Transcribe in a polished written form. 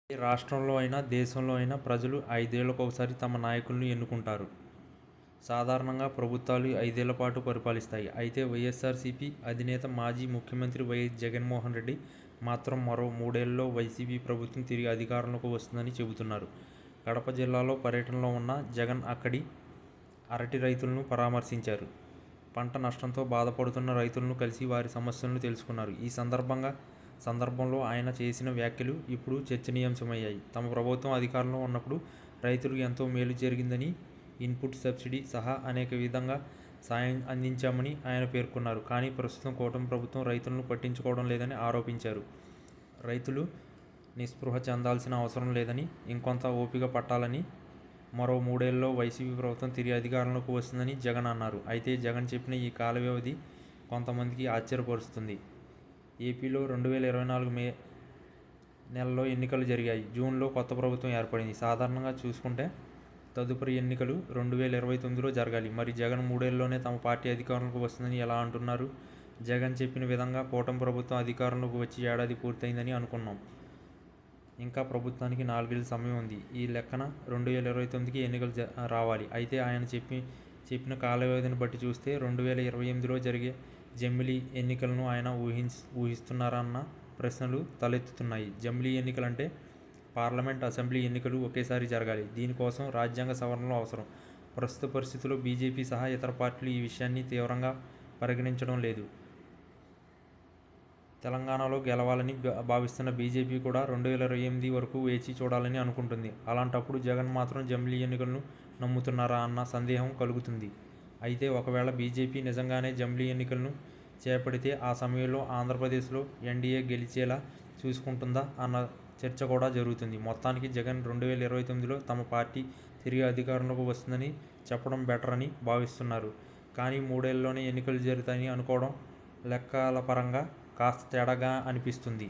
ఏ రాష్ట్రంలో అయినా దేశంలో అయినా ప్రజలు 5 ఏళ్లకొకసారి తమ నాయకులను ఎన్నుకుంటారు. సాధారణంగా ప్రభుత్వాలు 5 ఏళ్ల పాటు పరిపాలిస్తాయి. అయితే వైఎస్ఆర్సీపీ అధినేత మాజీ ముఖ్యమంత్రి వైఎస్ జగన్మోహన్ రెడ్డి మాత్రం మరో 3 ఏళ్లలో వైసీపీ ప్రభుత్వం తిరిగి అధికారంలోకి వస్తుందని చెబుతున్నారు. కడప జిల్లాలో పర్యటనలో ఉన్న జగన్ అక్కడి అరటి రైతులను పరామర్శించారు. పంట నష్టంతో బాధపడుతున్న రైతులను కలిసి వారి సమస్యలను తెలుసుకున్నారు. ఈ సందర్భంలో ఆయన చేసిన వ్యాఖ్యలు ఇప్పుడు చర్చనీయాంశమయ్యాయి. తమ ప్రభుత్వం అధికారంలో ఉన్నప్పుడు రైతులకు ఎంతో మేలు జరిగిందని, ఇన్పుట్ సబ్సిడీ సహా అనేక విధంగా సాయం అందించామని ఆయన పేర్కొన్నారు. కానీ ప్రస్తుతం కూటమి ప్రభుత్వం రైతులను పట్టించుకోవడం లేదని ఆరోపించారు. రైతులు నిస్పృహ చెందాల్సిన అవసరం లేదని, ఇంకొంత ఓపిక పట్టాలని, మరో 3 ఏళ్లలో వైసీపీ ప్రభుత్వం తిరిగి అధికారంలోకి వస్తుందని జగన్ అన్నారు. అయితే జగన్ చెప్పిన ఈ కాల వ్యవధి కొంతమందికి ఆశ్చర్యపరుస్తుంది. ఏపీలో 2024 మే నెలలో ఎన్నికలు జరిగాయి. జూన్లో కొత్త ప్రభుత్వం ఏర్పడింది. సాధారణంగా చూసుకుంటే తదుపరి ఎన్నికలు 2029లో జరగాలి. మరి జగన్ 3 ఏళ్లలోనే తమ పార్టీ అధికారంలోకి వస్తుందని ఎలా అంటున్నారు? జగన్ చెప్పిన విధంగా కూటమి ప్రభుత్వం అధికారంలోకి వచ్చి ఏడాది పూర్తయిందని అనుకున్నాం. ఇంకా ప్రభుత్వానికి 4 ఏళ్ల సమయం ఉంది. ఈ లెక్కన 2029కి ఎన్నికలు రావాలి. అయితే ఆయన చెప్పిన కాల వ్యవధిని బట్టి చూస్తే 2028లో జరిగే జమిలీ ఎన్నికలను ఆయన ఊహిస్తున్నారన్న ప్రశ్నలు తలెత్తుతున్నాయి. జమిలీ ఎన్నికలంటే పార్లమెంట్, అసెంబ్లీ ఎన్నికలు ఒకేసారి జరగాలి. దీనికోసం రాజ్యాంగ సవరణలు అవసరం. ప్రస్తుత పరిస్థితుల్లో బీజేపీ సహా ఇతర పార్టీలు ఈ విషయాన్ని తీవ్రంగా పరిగణించడం లేదు. తెలంగాణలో గెలవాలని భావిస్తున్న బీజేపీ కూడా 2028 వరకు వేచి చూడాలని అనుకుంటుంది. అలాంటప్పుడు జగన్ మాత్రం జమిలీ ఎన్నికలను నమ్ముతున్నారా అన్న సందేహం కలుగుతుంది. అయితే ఒకవేళ బీజేపీ నిజంగానే జమిలీ ఎన్నికలను చేపడితే ఆ సమయంలో ఆంధ్రప్రదేశ్లో ఎన్డీఏ గెలిచేలా చూసుకుంటుందా అన్న చర్చ కూడా జరుగుతుంది. మొత్తానికి జగన్ 2029లో తమ పార్టీ తిరిగి అధికారంలోకి వస్తుందని చెప్పడం బెటర్ అని భావిస్తున్నారు. కానీ 3 ఏళ్లలోనే ఎన్నికలు జరుగుతాయని అనుకోవడం లెక్కల పరంగా కాస్త తేడాగా అనిపిస్తుంది.